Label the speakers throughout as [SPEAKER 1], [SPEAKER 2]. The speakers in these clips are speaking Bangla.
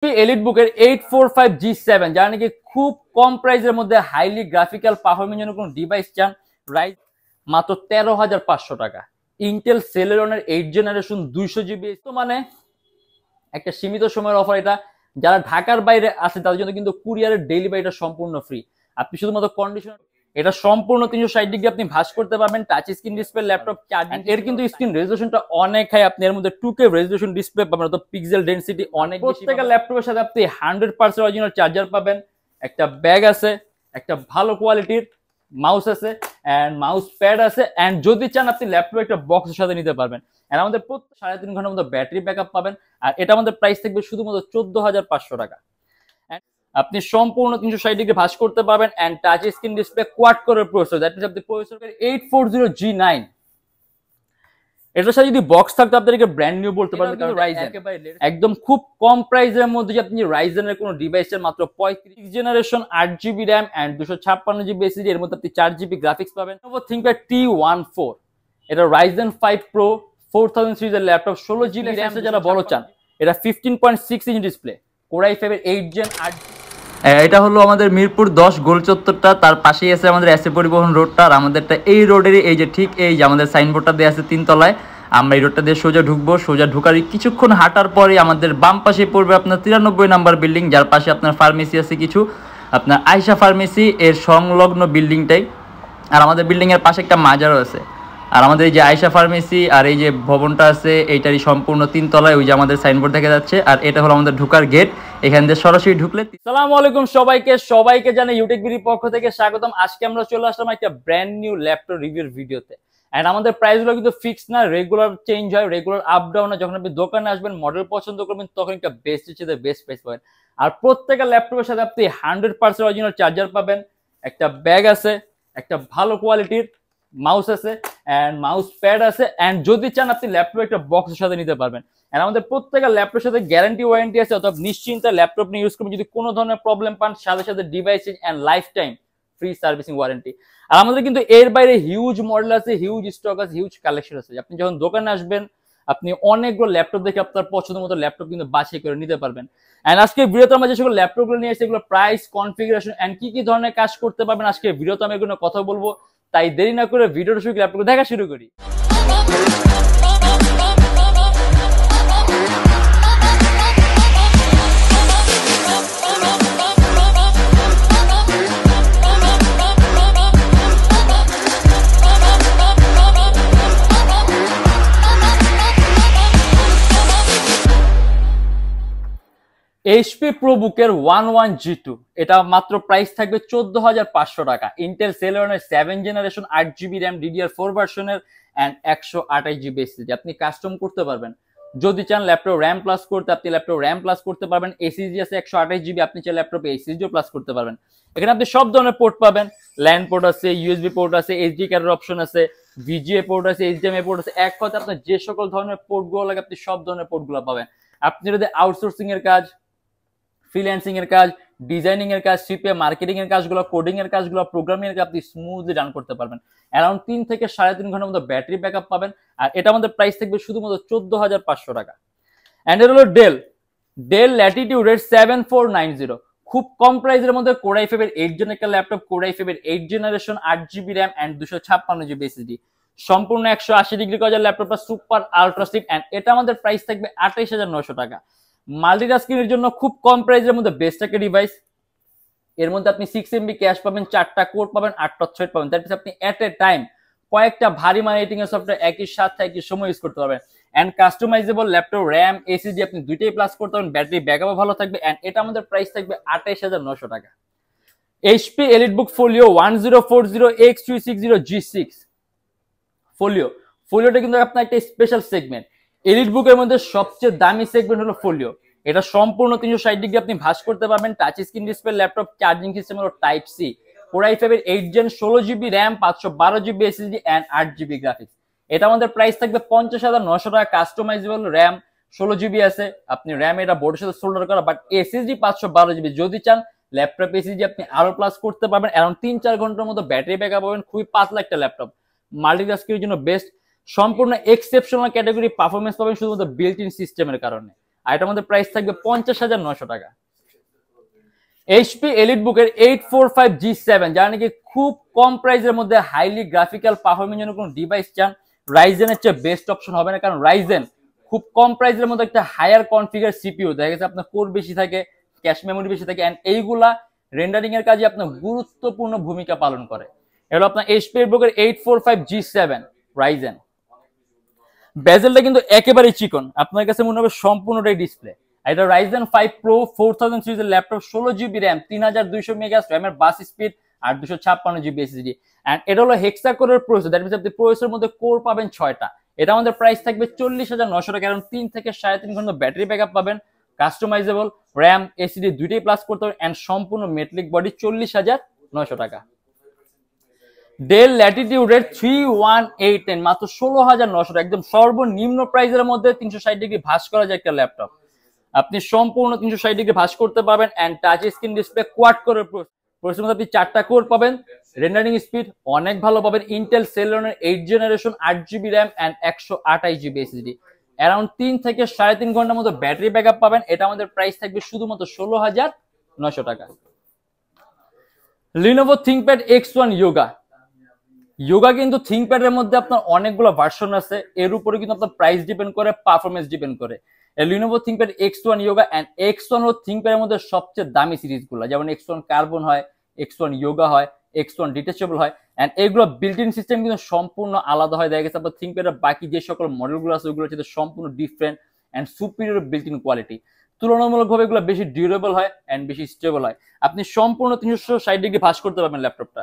[SPEAKER 1] এলিট বুকের 845G7 যারা নাকি খুব কম প্রাইসের মধ্যে হাইলি গ্রাফিক্যাল পারফরমেন্স জন্য কোনো ডিভাইস চান, রাইট মাত্র 13,500 টাকা। ইন্টেল সেলেরনের 8 জেনারেশন 200GB, তো মানে একটা সীমিত সময়ের অফার এটা। যারা ঢাকার বাইরে আছে তাদের জন্য কিন্তু কুরিয়ারের ডেলিভারিটা সম্পূর্ণ ফ্রি। আপনি শুধুমাত্র কন্ডিশন, এটা সম্পূর্ণ 360 ডিগ্রি আপনি ভাঁজ করতে পারবেন। Touch screen display, laptop charging, এর কিন্তু স্ক্রিন রেজোলিউশনটা অনেক হাই। আপনি এর মধ্যে 2K রেজোলিউশন ডিসপ্লে পাবেন, তো পিক্সেল ডেনসিটি অনেক বেশি। প্রত্যেকটা ল্যাপটপের সাথে আপনি 100% অরিজিনাল চার্জার পাবেন, একটা ব্যাগ আছে, একটা ভালো কোয়ালিটির মাউস আছে এন্ড মাউস প্যাড আছে, এন্ড যদি চান আপনি ল্যাপটপ একটা বক্সের সাথে নিতে পারবেন। এর আমাদের 3.5 ঘন্টার মতো ব্যাটারি ব্যাকআপ পাবেন। আর এটা আমাদের প্রাইস থাকবে শুধুমাত্র 14,500 টাকা। আপনি সম্পূর্ণ 360 ডিগ্রি ভাঁজ করতে পারবেন and touch screen display, quad কোরের প্রসেসর, দ্যাট মিন্স আপনি প্রসেসর 840G9। এটার সাথে যদি বক্স থাকতো আপনাদেরকে ব্র্যান্ড নিউ বলতে পারবেন, কারণ রাইজেন একদম খুব কম প্রাইসের মধ্যে যে আপনি রাইজেনের কোনো ডিভাইসের মাত্র 35 generation 8GB RAM and 256GB SSD, এর মধ্যে আপনি 4GB গ্রাফিক্স পাবেন। ThinkPad T14, এটা রাইজেন 5 Pro 4000 সিরিজের ল্যাপটপ, 16GB RAM যারা বড় চান, এটা 15.6 ইঞ্চ ডিসপ্লে, Core i5 এর 8 Gen 8। এটা হলো আমাদের মিরপুর 10 গোল চত্বরটা, তার পাশেই আছে আমাদের এসএ পরিবহন রোডটা। আর আমাদেরটা এই রোডেরই, এই যে ঠিক এই যে আমাদের সাইনবোর্ডটা দেওয়া আছে 3 তলায়, আমরা এই রোডটা দিয়ে সোজা ঢুকবো। সোজা ঢুকার কিছুক্ষণ হাঁটার পরে আমাদের বাম পাশে পড়বে আপনার 93 নাম্বার বিল্ডিং, যার পাশে আপনার ফার্মেসি আছে কিছু, আপনার আয়শা ফার্মেসি এর সংলগ্ন বিল্ডিংটাই। আর আমাদের বিল্ডিং এর পাশে একটা মাজারও আছে। আর আমাদের এই যে আয়শা ফার্মেসি আর এই যে ভবনটা আছে এইটারই সম্পূর্ণ 3 তলায়, ওই যে আমাদের সাইনবোর্ড দেখা যাচ্ছে। আর এটা হলো আমাদের ঢোকার গেট, এখান দিয়ে সরাসরি ঢুকলে। আসসালামু আলাইকুম সবাইকে জানাই ইউটিউব ভিডিওর পক্ষ থেকে স্বাগতম। আজকে আমরা চলে আসলাম একটা ব্র্যান্ড নিউ ল্যাপটপ রিভিউর ভিডিওতে। এন্ড আমাদের প্রাইসগুলো কিন্তু ফিক্স না, রেগুলার চেঞ্জ হয়, রেগুলার আপ ডাউন হয়। যখন আপনি দোকানে আসবেন, মডেল পছন্দ করবেন, তখন একটা বেস্ট প্রাইস পাবেন। আর প্রত্যেকটা ল্যাপটপের সাথে আপনি 100% অরিজিনাল চার্জার পাবেন, একটা ব্যাগ আছে, একটা ভালো কোয়ালিটির মাউস আছে এন্ড মাউস প্যাড আছে, এন্ড যদি চান আপনি ল্যাপটপ একটা বক্সের সাথে নিতে পারবেন। এন্ড আমাদের প্রত্যেকটা ল্যাপটপের সাথে গ্যারান্টি ওয়ারেন্টি আছে, অর্থাৎ নিশ্চিন্তে ল্যাপটপ নিয়ে ইউজ করবেন। যদি কোনো ধরনের প্রবলেম পান, সাথে সাথে device change and life time free servicing warranty. আর আমাদের কিন্তু এর বাইরে হিউজ মডেল আছে, হিউজ স্টক আছে, হিউজ কালেকশন আছে। আপনি যখন দোকানে আসবেন, আপনি অনেকগুলো ল্যাপটপ দেখে আপনার পছন্দ মতো ল্যাপটপ কিন্তু বাছাই করে নিতে পারবেন। এন্ড আজকে ভিডিওতে আমরা যে সকল ল্যাপটপগুলো নিয়ে এসেছি, এগুলো প্রাইস, কনফিগারেশন এন্ড কি কি ধরনের কাজ করতে পারবেন, আজকে ভিডিওতে আমি এগুলো কথা বলবো। তাই দেরি না করে ভিডিওটা শুরু, ল্যাপটপ দেখা শুরু করি। HP ProBook-এর 11G2, এটা মাত্র প্রাইস থাকবে 14,500 টাকা। Intel সেলেরনের 7 generation 8GB RAM DDR4 ভার্সনের এন্ড 128GB SSD, আপনি কাস্টম করতে পারবেন। যদি চান ল্যাপটপ র্যাম প্লাস করতে, আপনি ল্যাপটপ র্যাম প্লাস করতে পারবেন। SSD আছে 128GB, আপনি চাইলে ল্যাপটপে SSD প্লাস করতে পারবেন। এখানে আপনি সব ধরনের পোর্ট পাবেন, ল্যান্ড পোর্ট আছে, USB পোর্ট আছে, SD কার্ডের অপশন আছে, VGA পোর্ট আছে, HDMI পোর্ট আছে। এক কথা আপনার যে সকল ধরনের পোর্টগুলো লাগে আপনি সব ধরনের পোর্টগুলো পাবেন। আপনি যদি আউটসোর্সিং এর কাজ, ফ্রিল্যান্সিং এর কাজ, ডিজাইনিং এর কাজ, সিপিএ মার্কেটিং এর কাজগুলো, কোডিং এর কাজগুলো, প্রোগ্রামিং এর কাজ আপনি স্মুথলি রান করতে পারবেন। অ্যারাউন্ড 3 থেকে 3.5 ঘন্টার মতো ব্যাটারি ব্যাকআপ পাবেন। আর এটা আমাদের প্রাইস থাকবে শুধুমাত্র 14,500 টাকা। এন্ড এটা হলো ডেল ল্যাটিটিউডের 7490, খুব কম প্রাইসের মধ্যে Core i5 এর 8 Gen একটা ল্যাপটপ, Core i5 এর 8 generation 8GB RAM and 256GB SSD, সম্পূর্ণ 180 ডিগ্রি কজার ল্যাপটপটা সুপার আলট্রা স্লিম। এন্ড এটা আমাদের প্রাইস থাকবে 28,900 টাকা। মাল্টিটাস্কিং এর জন্য খুব কম প্রাইসের মধ্যে বেস্ট একটা ডিভাইস। এর মধ্যে আপনি 6MB ক্যাশ পাবেন, 4টা কোর পাবেন, 8টা থ্রেড পাবেন। দ্যাট মিন্স আপনি এট এ টাইম কয়েকটা ভারী মান এডিটিং এর সফটওয়্যার একই সাথে একই সময় ইউজ করতে পারবেন। And customisable laptop RAM SSD আপনি দুইটাই প্লাস করতে পারবেন, ব্যাটারি ব্যাকআপও ভালো থাকবে। এন্ড এটা আমাদের প্রাইস থাকবে 28,900 টাকা। HP EliteBook Folio 1040X360G6 ফোলিওটা কিন্তু আপনার একটা স্পেশাল সেগমেন্ট। EliteBook এর মধ্যে সবচেয়ে দামি সেগমেন্ট হলো ফোলিও। এটা সম্পূর্ণ 360 ডিগ্রি আপনি ভাঁজ করতে পারবেন। Touch screen display, laptop charging system হলো টাইপ সি, Core i5 এর 8 Gen 16GB RAM 512GB SSD and 8GB graphics. এটা আমাদের প্রাইস থাকবে 50,900 টাকা। কাস্টমাইজেবল RAM 16GB আছে, আপনি RAM এটা বোর্ডের সাথে সোল্ডার করা, বাট SSD 512GB। যদি চান ল্যাপটপ SSD আপনি আরো প্লাস করতে পারবেন। অ্যারাউন্ড 3-4 ঘন্টার মতো ব্যাটারি ব্যাকআপ পাবেন। খুবই পাতলা একটা ল্যাপটপ, মাল্টিটাস্কিং এর জন্য বেস্ট। সম্পূর্ণ এক্সেপশনাল ক্যাটাগরি পারফরমেন্স পাবেন শুধুমাত্র বিল্ট ইন সিস্টেমের কারণে। আর এটার মধ্যে প্রাইস থাকবে 50,900 টাকা। এইচপি এলিটবুকের 845G7 যারা নাকি খুব কম প্রাইসের মধ্যে হাইলি গ্রাফিক্যাল পারফরমেন্স জন্য কোনো ডিভাইস চান, রাইজেনের চেয়ে বেস্ট অপশন হবে না, কারণ রাইজেন খুব কম প্রাইসের মধ্যে একটা হায়ার কনফিগার সিপিইউ, দেখা গেছে আপনার কোর বেশি থাকে, ক্যাশ মেমোরি বেশি থাকে, এন্ড এইগুলা রেন্ডারিং এর কাজে আপনার গুরুত্বপূর্ণ ভূমিকা পালন করে। এটা আপনার এইচপি এলিটবুকের 845G7 রাইজেন। বেজেলটা কিন্তু একেবারেই চিকন, আপনার কাছে মনে হবে সম্পূর্ণটাই ডিসপ্লে। এটা রাইজেন 5 প্রো 4000 সিরিজের ল্যাপটপ, 16GB র্যাম, 3200 মেগাহার্টজ র্যামের বাস স্পিড আর 256GB এসএসডি। এন্ড এটা হলো হেক্সা কোরের প্রসেসর, দ্যাট মিন্স আপনি প্রসেসরের মধ্যে কোর পাবেন 6টা। এটা আমাদের প্রাইস থাকবে 40,900 টাকা, কারণ 3 থেকে 3.5 ঘন্টা ব্যাটারি ব্যাকআপ পাবেন, কাস্টমাইজেবল র্যাম এসএসডি দুইটাই প্লাস করতে পারবেন, এন্ড সম্পূর্ণ মেটালিক বডি 40,900 টাকা। ডেল ল্যাটিটিউডের 3180 মাত্র 16,900 টাকা, একদম সর্বনিম্ন প্রাইসের মধ্যে 360 ডিগ্রি ভাঁজ করা যায় একটা ল্যাপটপ। আপনি সম্পূর্ণ 360 ডিগ্রি ভাঁজ করতে পারবেন, and touch screen display, quad কোরের প্রসেসর মধ্যে আপনি 4টা কোর পাবেন, রেন্ডারিং স্পিড অনেক ভালো পাবেন, ইন্টেল সেলেরনের 8th generation, 8GB RAM and 128GB SSD, around 3 থেকে 3.5 ঘন্টার মতো ব্যাটারি ব্যাকআপ পাবেন। এটা আমাদের প্রাইস থাকবে শুধুমাত্র 16,900 টাকা। লিনোভো থিংকপ্যাড X1 ইয়োগা কিন্তু থিংকপ্যাডের মধ্যে আপনার অনেকগুলো ভার্সন আছে, এর উপরে কিন্তু আপনার প্রাইস ডিপেন্ড করে, পারফরমেন্স ডিপেন্ড করে। Lenovo ThinkPad X1 Yoga and X1 হলো থিংকপ্যাডের মধ্যে সবচেয়ে দামি সিরিজগুলো, যেমন X1 কার্বন হয়, X1 ইয়োগা হয়, X1 ডিটেচেবল হয়, এন্ড এইগুলো বিল্ট ইন সিস্টেম কিন্তু সম্পূর্ণ আলাদা হয়। দেখা গেছে আপনার থিংকপ্যাডের বাকি যে সকল মডেলগুলো আছে ওগুলো হচ্ছে সম্পূর্ণ different and superior built in quality, তুলনামূলকভাবে এগুলো বেশি ডিউরেবল হয় এন্ড বেশি স্টেবল হয়। আপনি সম্পূর্ণ 360 ডিগ্রি ভাঁজ করতে পারবেন ল্যাপটপটা,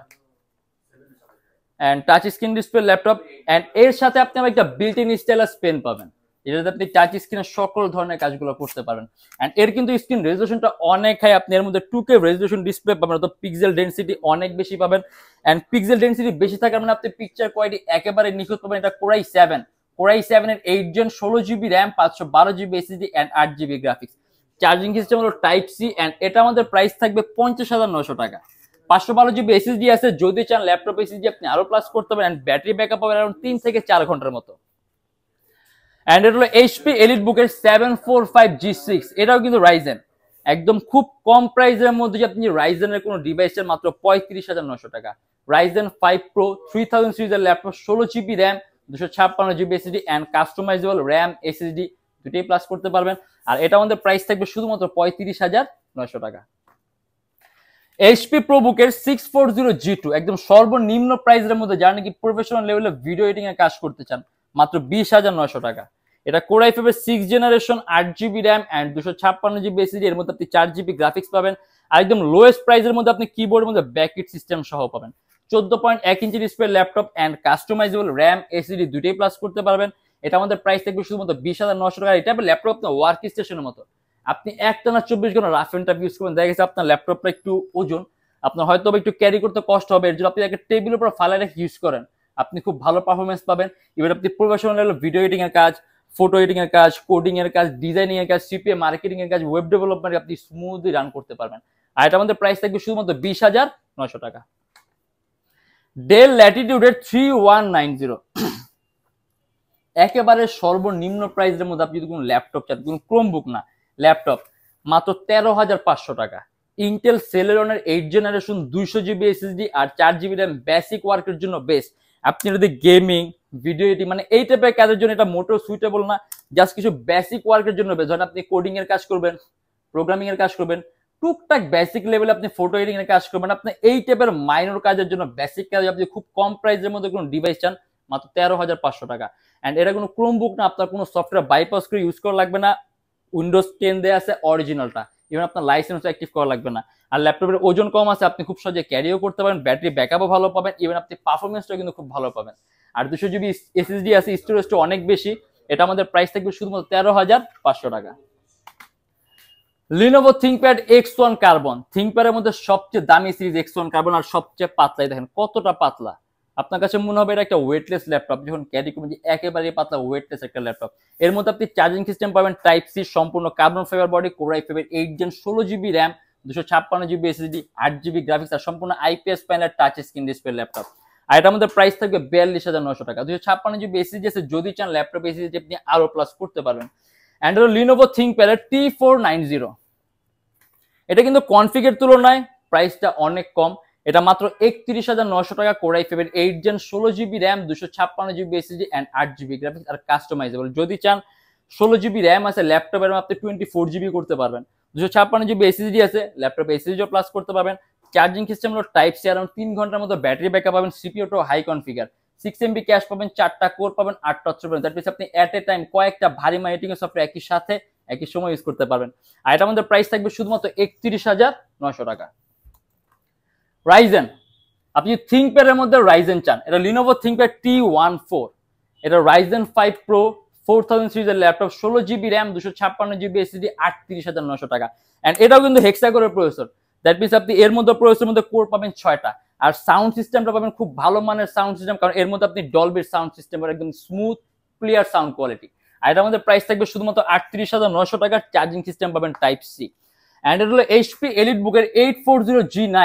[SPEAKER 1] and touch screen display laptop, and এর সাথে আপনি একটা বিল্ট ইন স্টাইলাস পেন পাবেন, এটাতে আপনি টাচ স্ক্রিনের সকল ধরনের কাজগুলো করতে পারবেন। এন্ড এর কিন্তু স্ক্রিন রেজোলিউশনটা অনেক হাই, আপনি এর মধ্যে 2K রেজোলিউশন ডিসপ্লে পাবেন, অর্থাৎ পিক্সেল ডেনসিটি অনেক বেশি পাবেন, এন্ড পিক্সেল ডেনসিটি বেশি থাকার মানে আপনি পিকচার কোয়ালিটি একেবারে নিখুঁত পাবেন। এটা কোরাই 7 এর 8 gen, 16GB RAM, 512GB SSD and 8GB graphics. Charging system হলো টাইপ সি, এন্ড এটা আমাদের প্রাইস থাকবে 50,900 টাকা। 512GB এসএসডি আছে, যদি চান ল্যাপটপ এসএসডি আপনি আরো প্লাস করতে পারেন, এন্ড ব্যাটারি ব্যাকআপ পাবেন अराउंड 3 থেকে 4 ঘন্টার মতো। এন্ড এটা হলো এইচপি এলিটবুকের 745G6, এটাও কিন্তু রাইজেন, একদম খুব কম প্রাইসের মধ্যে আপনি রাইজেনের কোনো ডিভাইসের মাত্র 35,900 টাকা। রাইজেন 5 প্রো 3000 সিরিজের laptop, 16GB RAM, 256GB SSD and customisable RAM SSD দুটোই প্লাস করতে পারবেন, আর এটা আমাদের প্রাইস থাকবে শুধুমাত্র 35,900 টাকা। এইচপি প্রোবুকের 640G2 একদম সর্বনিম্ন প্রাইসের মধ্যে, যারা নাকি প্রফেশনাল লেভেলে ভিডিও এডিটিং এর কাজ করতে চান, মাত্র 20,900 টাকা। এটা কোর i5 এর 6th generation, 8GB RAM and 256GB SSD, এর মধ্যে আপনি 4GB গ্রাফিক্স পাবেন, আর একদম লোয়েস্ট প্রাইসের মধ্যে আপনি কিবোর্ডের মধ্যে ব্যাকইট সিস্টেম সহ পাবেন। 14.1 inch display laptop and customisable RAM SSD দুটোই প্লাস করতে পারবেন। এটা আমাদের প্রাইস থাকবে শুধুমাত্র 20,900 টাকা। এটা ল্যাপটপ আপনার ওয়ার্ক স্টেশনের মতো, আপনি একটানা 24 ঘন্টা রাফ এন্ড টাফ ইউজ করবেন। দেখা গেছে আপনার ল্যাপটপটা একটু ওজন, আপনার হয়তো একটু ক্যারি করতে কষ্ট হবে, এর জন্য আপনি একটা টেবিলের উপর ফালায় রেখে ইউজ করেন, আপনি খুব ভালো পারফরমেন্স পাবেন। এবার আপনি প্রফেশনাল ভিডিও এডিটিং এর কাজ, ফটো এডিটিং এর কাজ, কোডিং এর কাজ, ডিজাইনিং এর কাজ, সিপিএ মার্কেটিং এর কাজ, ওয়েব ডেভেলপমেন্ট আপনি স্মুথলি রান করতে পারবেন। আর এটা আমাদের প্রাইস থাকবে শুধুমাত্র 20,900 টাকা। ডেল ল্যাটিটিউডের 3190 একেবারে সর্বনিম্ন প্রাইসের মধ্যে আপনি যদি কোনো ল্যাপটপ চান, কোনো ক্রোমবুক না, ল্যাপটপ, মাত্র 13,500 টাকা। ইন্টেল সেলেরনের 8th জেনারেশন, 200GB এসএসডি আর 4GB র্যাম, বেসিক ওয়ার্কের জন্য বেস্ট। আপনি যদি গেমিং, ভিডিও এডিটিং মানে এই টাইপের কাজের জন্য এটা মোটেও সুইটেবল না, জাস্ট কিছু বেসিক ওয়ার্কের জন্য বেস্ট। ধরেন আপনি কোডিং এর কাজ করবেন, প্রোগ্রামিং এর কাজ করবেন, টুকটাক বেসিক লেভেলে আপনি ফটো এডিটিং এর কাজ করবেন, আপনি এই টাইপের মাইনর কাজের জন্য, বেসিক কাজে আপনি খুব কম প্রাইসের মধ্যে কোনো ডিভাইস চান, মাত্র 13,500 টাকা। এন্ড এটা কোনো ক্রোমবুক না, আপনার কোনো সফটওয়্যার বাইপাস করে ইউজ করা লাগবে না, উইন্ডোজ 10 দেয়া আছে অরিজিনালটা, ইভেন আপনার লাইসেন্স অ্যাক্টিভ করা লাগবে না। আর ল্যাপটপের ওজন কম আছে, আপনি খুব সহজে ক্যারিও করতে পারেন, ব্যাটারি ব্যাকআপও ভালো পাবেন, ইভেন আপনি পারফরমেন্সটাও কিন্তু খুব ভালো পাবেন। আর 200GB এসএসডি আছে, স্টোরেজটা অনেক বেশি। এটা আমাদের প্রাইস থাকবে শুধুমাত্র 13,500 টাকা। লিনোভো থিংকপ্যাড X1 কার্বন, থিংকপ্যাডের মধ্যে সবচেয়ে দামি সিরিজ X1 কার্বন, আর সবচেয়ে পাতলা, দেখেন কতটা পাতলা। আপনার কাছে মনে হবে এটা একটা ওয়েটলেস ল্যাপটপ, যখন ক্যারি করবেন যে একেবারে পাতলা ওয়েটলেস একটা ল্যাপটপ। এর মধ্যে আপনি চার্জিং সিস্টেম পাবেন টাইপ সি, সম্পূর্ণ carbon fiber body, core i5 এর 8th gen, 16GB RAM, 256GB SSD, 8GB graphics, আর সম্পূর্ণ IPS panel touch screen display laptop. আর এটা আমাদের প্রাইস থাকবে 42,900 টাকা। 256GB এসএসডি আছে, যদি চান ল্যাপটপ এসএসডি আপনি আরো প্লাস করতে পারবেন। অ্যান্ড হলো লিনোভো থিংকপ্যাড T490। এটা কিন্তু কনফিগের তুলনায় প্রাইসটা অনেক কম। এটা মাত্র 31,900 টাকা। Core i5 8 gen 16GB RAM 256GB SSD and 8GB graphics আর কাস্টমাইজেবল। যদি চান 16GB র্যাম আছে ল্যাপটপের আপনি 24GB করতে পারবেন, 256GB এসএসডি আছে ল্যাপটপে এসএসডিও প্লাস করতে পারবেন। চার্জিং সিস্টেম হলো টাইপ সি, অ্যারাউন্ড 3 ঘন্টার মতো ব্যাটারি ব্যাকআপ পাবেন। সিপিইউটাও হাই কনফিগার, 6MB ক্যাশ পাবেন, 4টা কোর পাবেন, 8টা অপশন পাবেন। দ্যাট মিন্স আপনি এট এ টাইম কয়েকটা ভারী মাইটিং সফটওয়্যার একই সাথে একই সময় ইউজ করতে পারবেন। আর এটা আমাদের প্রাইস থাকবে শুধুমাত্র 31,900 টাকা। রাইজেন, আপনি থিংকপ্যাডের মধ্যে রাইজেন চান, এটা লিনোভো থিংকপ্যাড T14। এটা রাইজেন 5 প্রো 4000 সিরিজের laptop, 16GB RAM 256GB SSD, 38,900 টাকা। এন্ড এটাও কিন্তু হেক্সাকোরের প্রসেসর। দ্যাট মিন্স আপনি এর মধ্যে প্রসেসরের মধ্যে কোর পাবেন 6টা। আর সাউন্ড সিস্টেমটা পাবেন খুব ভালো মানের সাউন্ড সিস্টেম, কারণ এর মধ্যে আপনি ডলবির সাউন্ড সিস্টেম পাবেন, একদম স্মুথ ক্লিয়ার সাউন্ড কোয়ালিটি। আর এটা আমাদের প্রাইস থাকবে শুধুমাত্র 38,900 টাকা। চার্জিং সিস্টেম পাবেন টাইপ সি। এন্ড এটা হলো এইচপি এলিটবুকের 840G9।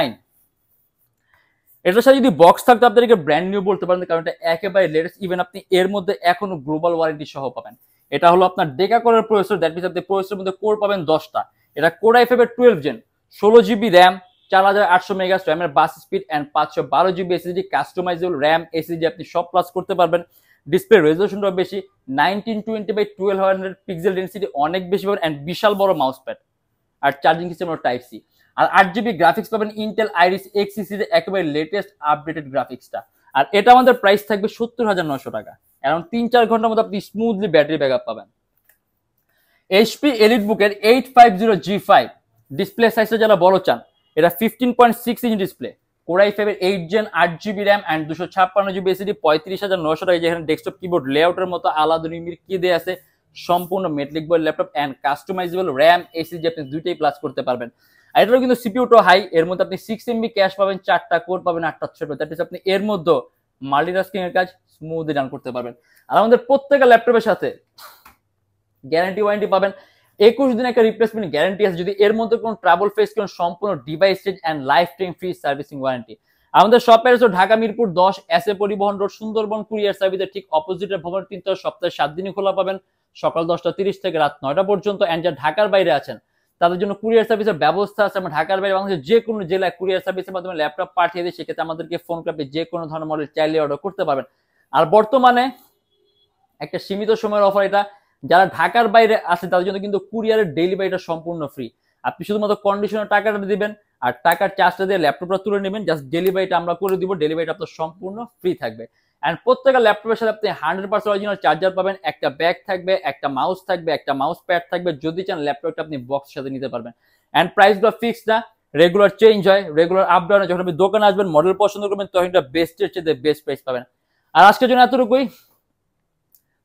[SPEAKER 1] এটার সাথে যদি বক্স থাকতো আপনাদেরকে ব্র্যান্ড নিউ বলতে পারেন, কারণ এটা একেবারে লেটেস্ট। ইভেন আপনি এর মধ্যে এখনো গ্লোবাল ওয়ারেন্টি সহ পাবেন। এটা হলো আপনার ডেকা কোরের প্রসেসর। দ্যাট মিন্স আপনি প্রসেসরের মধ্যে কোর পাবেন 10টা। এটা core i5 12 gen, 16GB RAM, 4800 megahertz র্যামের bus speed and 512GB SSD, customisable RAM SSD আপনি সব প্লাস করতে পারবেন। ডিসপ্লে রেজোলিউশনটা বেশি, 1920x1200 পিক্সেল ডেনসিটি অনেক বেশি পাবেন অ্যান্ড বিশাল বড় মাউস প্যাড। আর চার্জিং সিস্টেম হলো টাইপ সি। আর 8GB গ্রাফিক্স পাবেন ইন্টেল আইরিস Xe সিরিজের একেবারে লেটেস্ট আপডেটেড গ্রাফিক্সটা। আর এটা আমাদের প্রাইস থাকবে 70,900 টাকা। অ্যারাউন্ড 3-4 ঘন্টার মধ্যে আপনি স্মুথলি ব্যাটারি ব্যাকআপ পাবেন। এইচপি এলিটবুকের 850G5 ডিসপ্লে সাইজটা যারা বড় চান, এটা 15.6 inch display, core i5 8 gen 8GB RAM and 256GB SSD, 35,900 টাকা। যেখানে ডেস্কটপ কিবোর্ড লেআউটের মতো আলাদা নিমির কি দেয়া আছে, সম্পূর্ণ মেটালিক বয়েল laptop and customizable RAM SSD আপনি দুইটাই প্লাস করতে পারবেন। আর এটারও কিন্তু সিপিইউটাও হাই, এর মধ্যে আপনি 6MB ক্যাশ পাবেন, 4টা কোর পাবেন, 8টা অপশন পাবেন। দ্যাট মিন্স আপনি এর মধ্যে মাল্টিটাস্কিং এর কাজ স্মুথলি রান করতে পারবেন। আর আমাদের প্রত্যেকটা ল্যাপটপের সাথে গ্যারান্টি ওয়ারেন্টি পাবেন। 21 দিন একটা রিপ্লেসমেন্ট গ্যারান্টি আছে। যদি এর মধ্যে কোনো ট্রাবল ফেস করেন, সম্পূর্ণ device change and life time free servicing warranty. আমাদের শপের হচ্ছে ঢাকা মিরপুর 10 এসএ পরিবহন রোড, সুন্দরবন কুরিয়ার সার্ভিসের ঠিক অপোজিটের ভবন 3 তলা। সপ্তাহে 7 দিনই খোলা পাবেন, সকাল 10টা 30 থেকে রাত 9টা পর্যন্ত। অ্যান্ড যারা ঢাকার বাইরে আছেন তাদের জন্য কুরিয়ার সার্ভিসের ব্যবস্থা আছে। আমরা ঢাকার বাইরে বাংলাদেশের যে কোনো জেলায় কুরিয়ার সার্ভিসের মাধ্যমে ল্যাপটপ পাঠিয়ে দিই। সেক্ষেত্রে আমাদেরকে ফোন করে আপনি যে কোনো ধরনের মডেল চাইলে অর্ডার করতে পারবেন। আর বর্তমানে একটা সীমিত সময়ের অফার, এটা যারা ঢাকার বাইরে আছে তাদের জন্য কিন্তু কুরিয়ারের ডেলিভারিটা সম্পূর্ণ ফ্রি। আপনি শুধুমাত্র কন্ডিশনের টাকাটা দিবেন আর টাকার চার্জটা দিয়ে ল্যাপটপটা তুলে নেবেন, জাস্ট ডেলিভারিটা আমরা করে দিব। ডেলিভারিটা আপনার সম্পূর্ণ ফ্রি থাকবে। অ্যান্ড প্রত্যেকটা ল্যাপটপের সাথে আপনি 100% অরিজিনাল চার্জার পাবেন, একটা ব্যাগ থাকবে, একটা মাউস থাকবে, একটা মাউস প্যাড থাকবে। যদি চান ল্যাপটপটা আপনি বক্সের সাথে নিতে পারবেন। অ্যান্ড প্রাইসগুলো ফিক্সড না, রেগুলার চেঞ্জ হয়, রেগুলার আপ ডাউন। যখন আপনি দোকানে আসবেন মডেল পছন্দ করবেন তখন এটা বেস্টের চেয়ে বেস্ট প্রাইস পাবেন। আর আজকের জন্য এতটুকুই।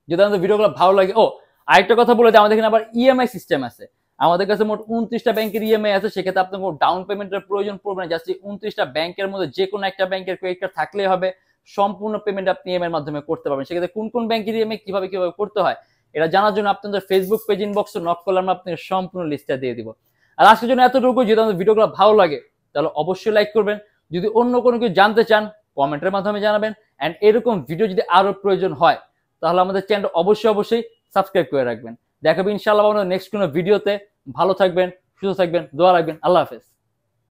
[SPEAKER 1] যদি আমাদের ভিডিওগুলো ভালো লাগে, আরেকটা কথা বলে যে আমাদের এখানে আবার ইএমআই সিস্টেম আছে। আমাদের কাছে মোট 29টা ব্যাংকের ইএমআই আছে। সেক্ষেত্রে আপনার কোনো ডাউন পেমেন্টের প্রয়োজন পড়বে না। জাস্ট 29টা ব্যাংকের মধ্যে যে কোনো একটা ব্যাংকের ক্রেডিট কার্ড থাকলেই হবে, সম্পূর্ণ পেমেন্ট আপনি ইএমআই এর মাধ্যমে করতে পারবেন। সেক্ষেত্রে কোন কোন ব্যাংকের ইএমআই কিভাবে করতে হয় এটা জানার জন্য আপনাদের ফেসবুক পেজ ইনবক্সে নক করলে আমরা আপনাকে সম্পূর্ণ লিস্টটা দিয়ে দিব। আর আজকের জন্য এতটুকু। যদি আমাদের ভিডিওগুলো ভালো লাগে তাহলে অবশ্যই লাইক করবেন। যদি অন্য কোনো কিছু জানতে চান কমেন্টের মাধ্যমে জানাবেন। অ্যান্ড এরকম ভিডিও যদি আরো প্রয়োজন হয় তাহলে আমাদের চ্যানেলটা অবশ্যই সাবস্ক্রাইব করে রাখবেন। দেখাবো ইনশাআল্লাহ আমাদের নেক্সট কোনো ভিডিওতে। ভালো থাকবেন, সুস্থ থাকবেন, দোয়া রাখবেন। আল্লাহ হাফেজ।